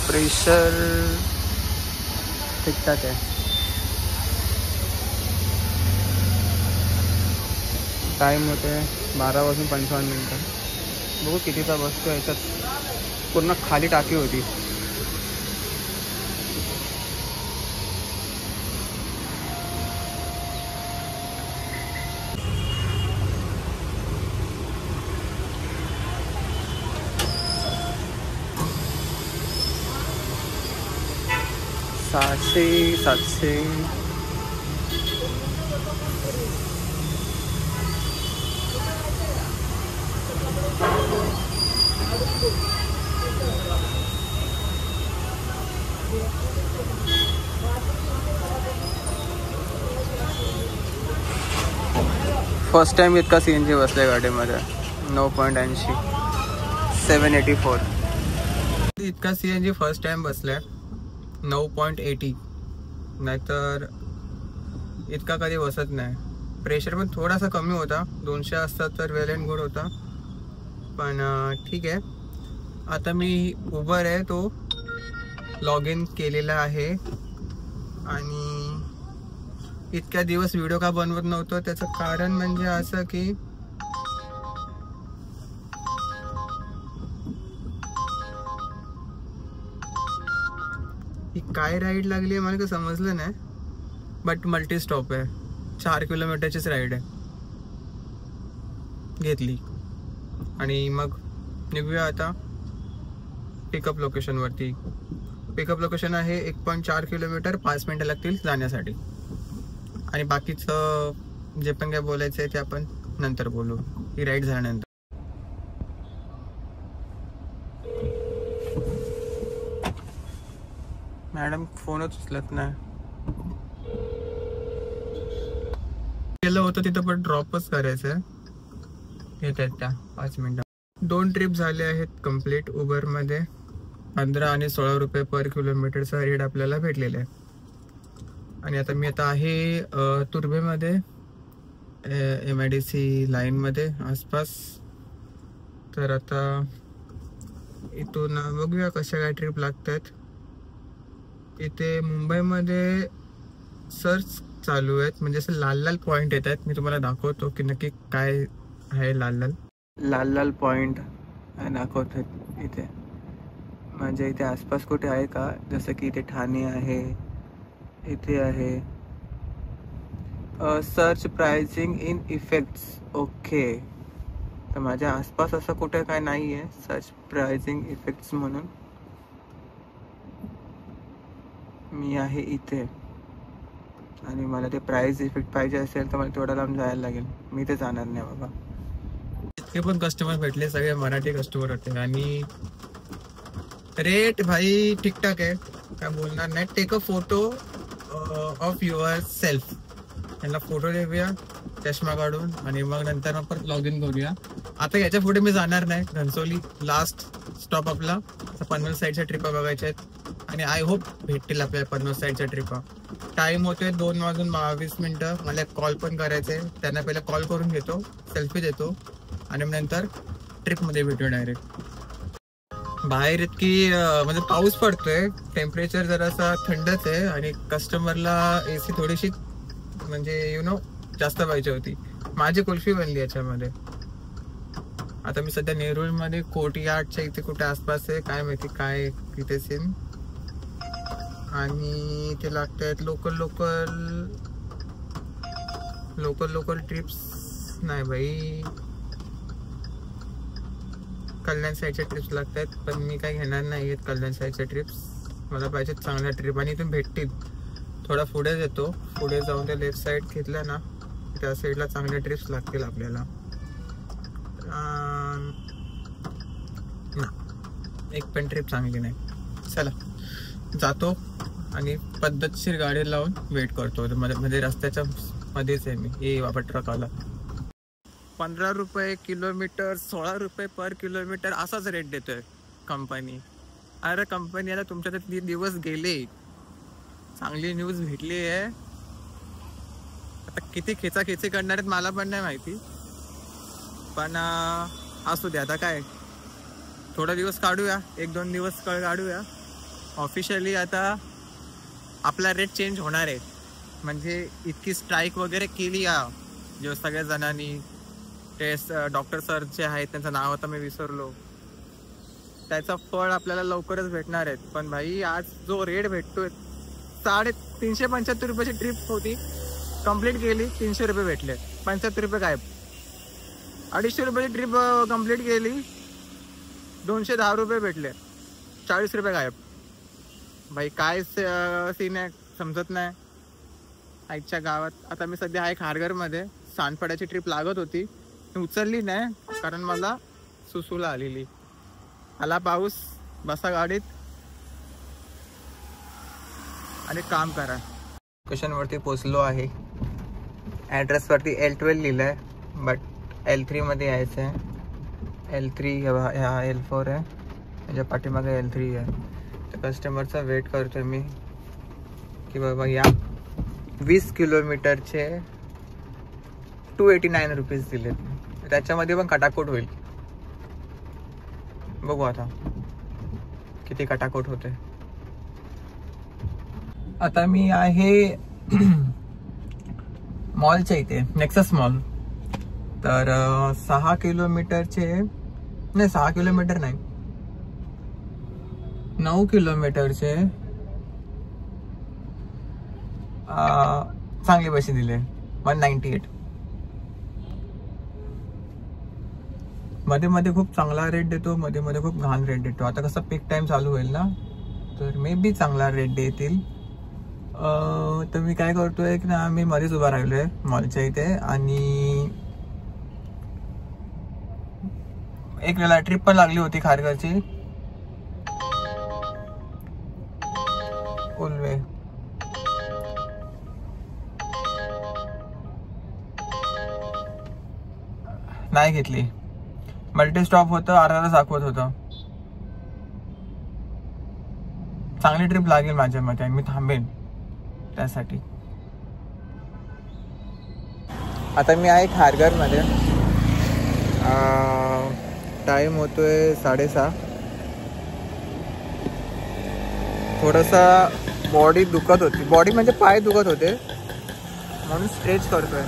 Pressure ठीक ठाक आहे. टाइम होते 12 वाजून 55. बघू कितीचा बसतो. याच्यात पूर्ण खाली टाकी होती. सातशे फर्स्ट टाइम इतका CNG बसल्या गाडीमध्ये. 9.80 784 इतका CNG फर्स्ट टाइम बसलाय. 9.80 नाहीतर इतका कधी बसत नाही. प्रेशर पण थोडासा कमी होता. 200 असतात तर वेल अँड गुड होता. पण ठीक आहे. आता मी उबर आहे तो लॉग इन केलेला आहे. आणि इतक्या दिवस व्हिडिओ का बनवत नव्हतो त्याचं कारण म्हणजे असं की ही काय राईड लागली आहे मला काही समजलं नाही. बट मल्टी स्टॉप आहे. 4 किलोमीटरचीच राईड आहे. घेतली आणि मग निघूया आता पिकअप लोकेशनवरती. पिकअप लोकेशन आहे 1.4 किलोमीटर. 5 मिनटं लागतील जाण्यासाठी. आणि बाकीचं जे पण काय बोलायचं आहे ते आपण नंतर बोलू, ही राईड झाल्यानंतर. मॅडम फोनच उचलत नाही. गेलं होतं तिथं पण ड्रॉपच करायचं आहे. येत आहेत त्या 5 मिनटं. 2 ट्रिप झाले आहेत कंप्लीट उबरमध्ये. 15 आणि 16 रुपये पर किलोमीटरचा रेट आपल्याला भेटलेला आहे. आणि आता मी आहे तुर्भेमध्ये MIDC लाईनमध्ये आसपास. तर आता इथून बघूया कशा काय ट्रिप लागत आहेत. इथे मुंबईमध्ये सर्च चालू आहेत. म्हणजे असं लाल लाल पॉईंट येत आहेत. मी तुम्हाला दाखवतो की नक्की काय आहे. लाल लाल पॉईंट दाखवत आहेत इथे. म्हणजे इथे आसपास कुठे आहे का? जसं की इथे ठाणे आहे, इथे आहे search pricing in effects. Okay. तर माझ्या आसपास असं कुठे काय नाही आहे सर्च प्राइसिंग इफेक्ट्स म्हणून. मी आहे इथे आणि मला ते प्राइस इफेक्ट पाहिजे असेल तर मला तेवढा लांब जायला लागेल. मी ते जाणार नाही बाबा. इतके पण कस्टमर भेटले सगळे मराठी कस्टमर होते. आणि रेट भाई ठीकठाक आहे, काय बोलणार नाही. Take a photo of yourself. त्यांना फोटो देऊया चष्मा काढून आणि मग नंतर मग परत लॉग इन करूया. आता याच्या पुढे मी जाणार नाही. घनसोली लास्ट स्टॉप आपला. पनवेल साईडच्या ट्रिपा बघायच्या आहेत आणि आय होप भेटतील आपल्याला पनवेल साईडच्या ट्रिपा. टाइम होतोय 2 वाजून 22 मिनिटं. मला कॉल पण करायचं आहे. त्यांना पहिला कॉल करून घेतो, सेल्फी देतो आणि मग नंतर ट्रिपमध्ये भेटूया डायरेक्ट. बाहेर इतकी म्हणजे पाऊस पडतोय. टेम्परेचर जरासा थंडच आहे आणि कस्टमरला AC थोडीशी म्हणजे जास्त पाहिजे होती. माझी कुल्फी बनली याच्यामध्ये. आता मी सध्या नेरूळमध्ये कोर्टयार्डच्या इथे कुठे आसपास आहे, काय माहिती काय तिथे सीन. आणि ते लागत आहेत लोकल ट्रिप्स. नाही भाई, कल्याण साईडच्या ट्रिप्स लागत आहेत. पण मी काही घेणार नाही आहेत कल्याण साईडच्या ट्रिप्स. मला पाहिजे चांगल्या ट्रिप आणि इथून भेटतील. थोडा पुढे येतो, पुढे जाऊन त्या लेफ्ट साईड घेतल्या ना त्या साईडला चांगल्या ट्रिप्स लागतील आपल्याला. एक पण ट्रिप चांगली नाही. चला जातो आणि पद्धतशीर गाडी लावून वेट करतो. मध्ये रस्त्याच्या मध्येच आहे मी. ये बाबा ट्रक आला. 15 रुपये किलोमीटर, 16 रुपये पर किलोमीटर असाच रेट देतोय कंपनी. अरे कंपनी आता तुमच्या ते दिवस गेले. चांगली न्यूज भेटली आहे. आता किती खेचाखेची करणार आहेत मला पण नाही माहिती. पण असू दे आता काय. थोडा दिवस काढूया, 1-2 दिवस काढूया. ऑफिशियली आता आपला रेट चेंज होणार आहे. म्हणजे इतकी स्ट्राईक वगैरे केली जो सगळ्या जणांनी, ते डॉक्टर सर जे आहेत त्यांचं नाव आता मी विसरलो, त्याचं फळ आपल्याला लवकरच भेटणार आहेत. पण भाई आज जो रेट भेटतोय 375 रुपयाची ट्रिप होती, कंप्लीट केली, 300 रुपये भेटले, 75 रुपये गायब. 250 रुपयाची ट्रिप कंप्लीट केली, 210 रुपये भेटले, 40 रुपये गायब. भाई काय सीन आहे समजत नाही आईच्या गावात. आता मी सध्या आहे खारघरमध्ये. सांडपाड्याची ट्रिप लागत होती, मी उचलली नाही कारण मला सुसूला आलेली. आला पाऊस, बसा गाडीत आणि काम करा. लोकेशनवरती पोचलो आहे. ॲड्रेसवरती L12 लिहिलं आहे, बट L3 मध्ये यायचं आहे. L3 हा L4 आहे, त्याच्या पाठीमागे L3 आहे. तर कस्टमरचा वेट करतोय मी की बाबा या. 20 किलोमीटरचे 289 रुपीज दिलेत. त्याच्यामध्ये पण कटाकोट होईल. बघू आता किती कटाकोट होते. आता मी आहे मॉलच्या इथे, नेक्सस मॉल. तर 6 किलोमीटरचे नाही, 6 किलोमीटर नाही, 9 किलोमीटरचे चांगले पैसे दिले, 198. मध्ये मध्ये खूप चांगला रेट देतो, मध्ये मध्ये खूप घाण रेट देतो. आता कसं पीक टाइम चालू होईल ना, तर मे बी चांगला रेट देतील. तर मी काय करतोय की ना, मी मध्येच उभा राहिलोय मॉलच्या इथे. आणि एक वेळेला ट्रिप पण लागली होती खारघरची. उल्वे नाही घेतली. मल्टी स्टॉप होतं, अर्धा तास दाखवत होतं. चांगली ट्रिप लागेल माझ्या मते, मी थांबेन त्यासाठी. आता मी आहे खारघरमध्ये. टाइम होतोय 6:30. थोडासा बॉडी दुखत होती, बॉडी म्हणजे पाय दुखत होते म्हणून स्ट्रेच करतोय.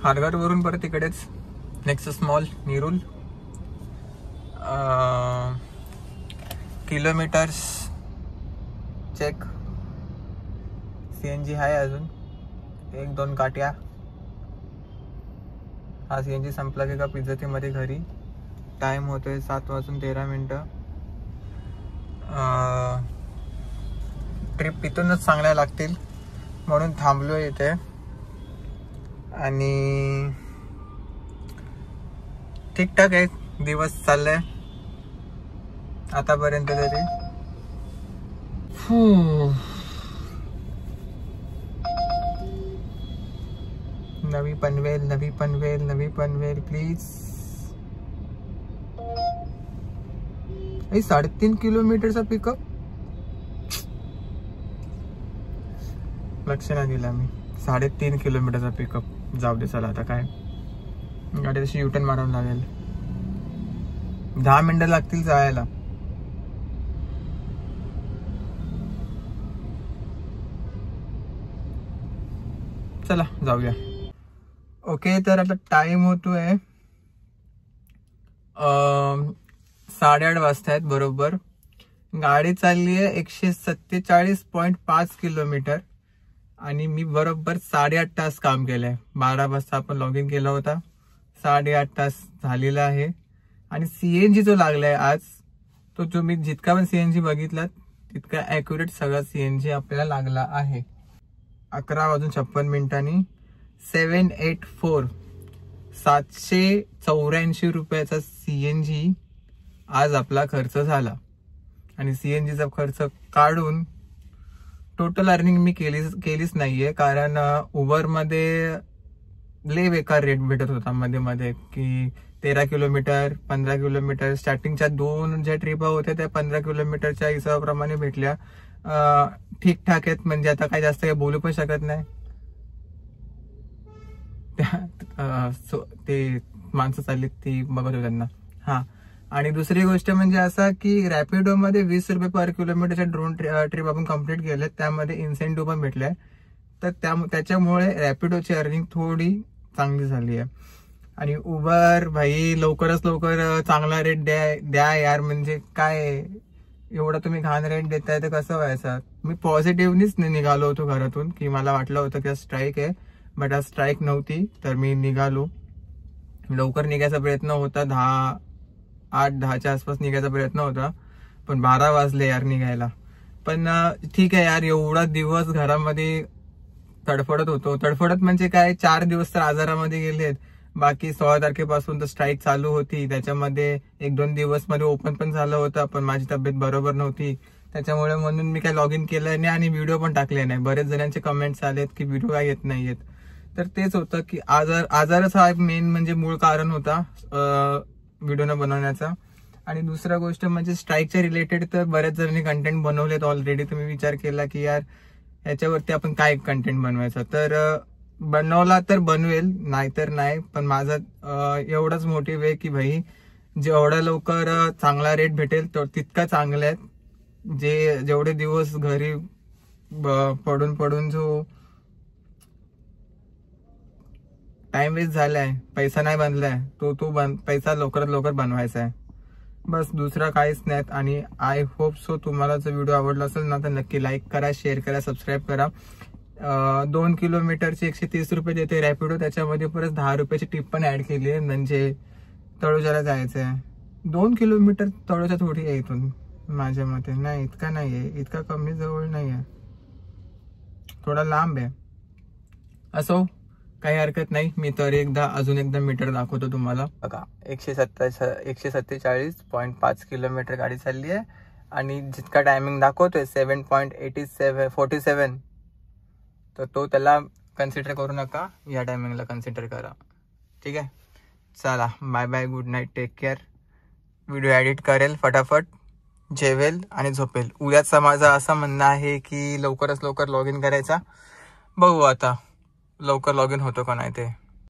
खारघरवरून परत तिकडेच Nexus mall Nerul. Kilometres check. CNG आहे अजून 1-2 काट्या. हा CNG संपला की का पिझ्झातीमध्ये घरी. टाइम होतोय 7:13. ट्रिप इथूनच चांगल्या लागतील म्हणून थांबलोय इथे. आणि ठीकठाक आहे, दिवस चाललाय आतापर्यंत तरी. नवी पनवेल प्लीज. 3.5 किलोमीटरचा पिकअप. लक्ष नाही दिला मी. 3.5 किलोमीटरचा पिकअप. जाऊ दे, चला आता काय, गाडी तशी युटर्न मारावं लागेल. 10 मिनिटं लागतील जायला. चला जाऊया. ओके, तर आता टाइम होतोय 8:30 वाजता आहेत बरोबर. गाडी चालली आहे 147.5 किलोमीटर. आणि मी बरोबर 8.5 तास काम केलंय. 12 वाजता आपण लॉग इन केला होता, 8.5 तास झालेला आहे. आणि CNG जो लागलाय आज, तो जो मी जितका पण CNG बघितला तितका ॲक्युरेट सगळा CNG आपल्याला लागला आहे. 11:56 784 784 रुपयाचा CNG आज आपला खर्च झाला. आणि CNGचा खर्च काढून टोटल अर्निंग मी केलीच नाहीये, कारण उबरमध्ये लय बेकार रेट भेटत होता मध्ये मध्ये, की 13 किलोमीटर 15 किलोमीटर. स्टार्टिंगच्या 2 ज्या ट्रिपा होत्या त्या 15 किलोमीटरच्या हिशोबाप्रमाणे भेटल्या. ठीकठाक आहेत, म्हणजे आता काही जास्त काही बोलू पण शकत नाही. ते माणसं चालली ती बघत होते त्यांना. हा, आणि दुसरी गोष्ट म्हणजे असा की रॅपिडो मध्ये 20 रुपये पर किलोमीटरच्या ड्रोन ट्रिप आपण कम्प्लीट केले, त्यामध्ये इन्सेंटिव्ह पण भेटले. तर त्याच्यामुळे रॅपिडोची अर्निंग थोडी चांगली झाली आहे. आणि उबर भाई लवकरच लवकर चांगला रेट द्या यार. म्हणजे काय एवढा तुम्ही घाण रेट देताय तर कसं व्हायचं. मी पॉझिटिव्हनीच निघालो होतो घरातून, की मला वाटलं होतं की स्ट्राईक आहे, बट आज स्ट्राईक नव्हती. तर मी निघालो. लवकर निघायचा प्रयत्न होता, 8-10च्या आसपास निघायचा प्रयत्न होता, पण 12 वाजले यार निघायला. पण ठीक आहे यार, एवढा दिवस घरामध्ये तडफडत होतो. तडफडत म्हणजे काय, 4 दिवस तर आजारामध्ये गेलेत. बाकी 16 तारखेपासून तर स्ट्राईक चालू होती. त्याच्यामध्ये 1-2 दिवस मध्ये ओपन पण झालं होतं, पण माझी तब्येत बरोबर नव्हती. त्याच्यामुळे म्हणून मी काय लॉग इन केलं नाही आणि व्हिडिओ पण टाकले नाही. बरेच जणांचे कमेंट्स आलेत की व्हिडिओ काय येत नाहीयेत. तर तेच होतं की आजारच हा मेन म्हणजे मूळ कारण होता व्हिडिओ न बनवण्याचा. आणि दुसरा गोष्ट म्हणजे स्ट्राईकच्या रिलेटेड तर बऱ्याच जणांनी कंटेंट बनवलेत ऑलरेडी. तुम्ही विचार केला की यार याच्यावरती आपण काय कंटेंट बनवायचं, तर बनवला तर बनवेल, नाहीतर नाही. पण माझा एवढाच मोटिव्ह आहे की भाई जेवढा लवकर चांगला रेट भेटेल तितका चांगला आहे. जेवढे दिवस घरी पडून पडून जो टाइम वेस्ट झालाय, पैसा नाही बनलाय, तो पैसा लवकरात लवकर बनवायचा आहे. बस दुसरा काहीच नाही. आणि आय होप सो तुम्हाला जर व्हिडिओ आवडला असेल ना तर नक्की लाईक करा, शेअर करा, सबस्क्राईब करा. 2 किलोमीटरचे 130 रुपये देते रॅपिडो, त्याच्यामध्ये परत 10 रुपयाची टिप पण ऍड केली आहे. म्हणजे तळोजाला जायचं आहे. 2 किलोमीटर तळोजा थोडी आहे इथून, माझ्या मते नाही, इतका नाहीये, इतका कमी जवळ नाहीये, थोडा लांब आहे. असो, काही हरकत नाही. मी तर अजून एकदा मीटर दाखवतो तुम्हाला. बघा 147.5 किलोमीटर गाडी चालली आहे. आणि जितका टायमिंग दाखवतोय 7.47 तर तो त्याला कन्सिडर करू नका, या टायमिंगला कन्सिडर करा. ठीक आहे, चला bye bye, good night, take care. Video edit करेल फटाफट, जेवेल आणि झोपेल. उद्याचा माझा असं म्हणणं आहे की लवकरात लवकर लॉग इन करायचा. बघू आता लवकर लॉग इन होतो का नाही ते.